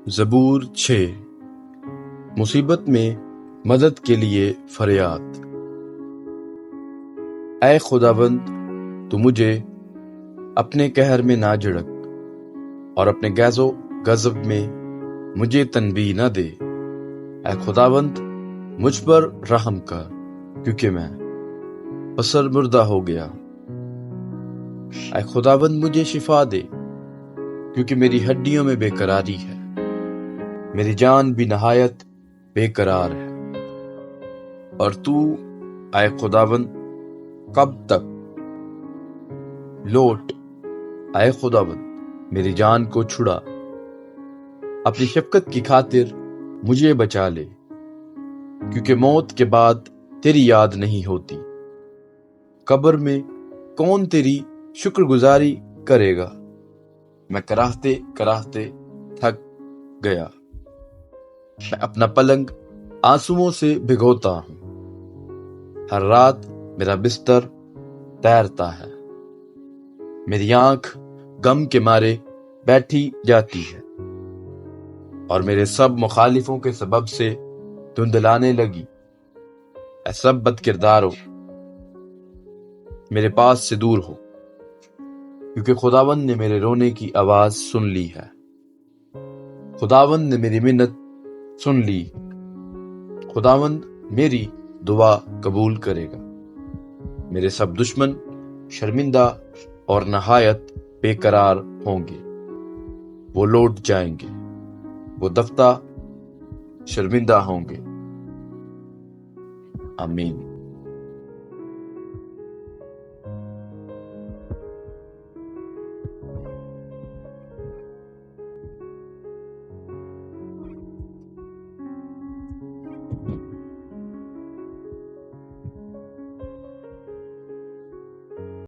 زبور 6۔ مصیبت میں مدد کے لیے فریاد۔ اے خداوند، تو مجھے اپنے قہر میں نہ جھڑک اور اپنے غیظ و غضب میں مجھے تنبیہ نہ دے۔ اے خداوند، مجھ پر رحم کر، کیونکہ میں پسر مردہ ہو گیا۔ اے خداوند، مجھے شفا دے، کیونکہ میری ہڈیوں میں بے قراری ہے، میری جان بھی نہایت بے قرار ہے۔ اور تو اے خداوند کب تک؟ لوٹ، اے خداوند، میری جان کو چھڑا، اپنی شفقت کی خاطر مجھے بچا لے، کیونکہ موت کے بعد تیری یاد نہیں ہوتی۔ قبر میں کون تیری شکر گزاری کرے گا؟ میں کراہتے کراہتے تھک گیا، میں اپنا پلنگ آنسوؤں سے بھگوتا ہوں، ہر رات میرا بستر تیرتا ہے، میری آنکھ غم کے مارے بیٹھی جاتی ہے، اور میرے سب مخالفوں کے سبب سے دھندلانے لگی۔ اے سب بد کردارو، میرے پاس سے دور ہو، کیونکہ خداوند نے میرے رونے کی آواز سن لی ہے، خداوند نے میری منت سن لی، خداوند میری دعا قبول کرے گا۔ میرے سب دشمن شرمندہ اور نہایت بے قرار ہوں گے، وہ لوٹ جائیں گے، وہ دفتہ شرمندہ ہوں گے۔ آمین۔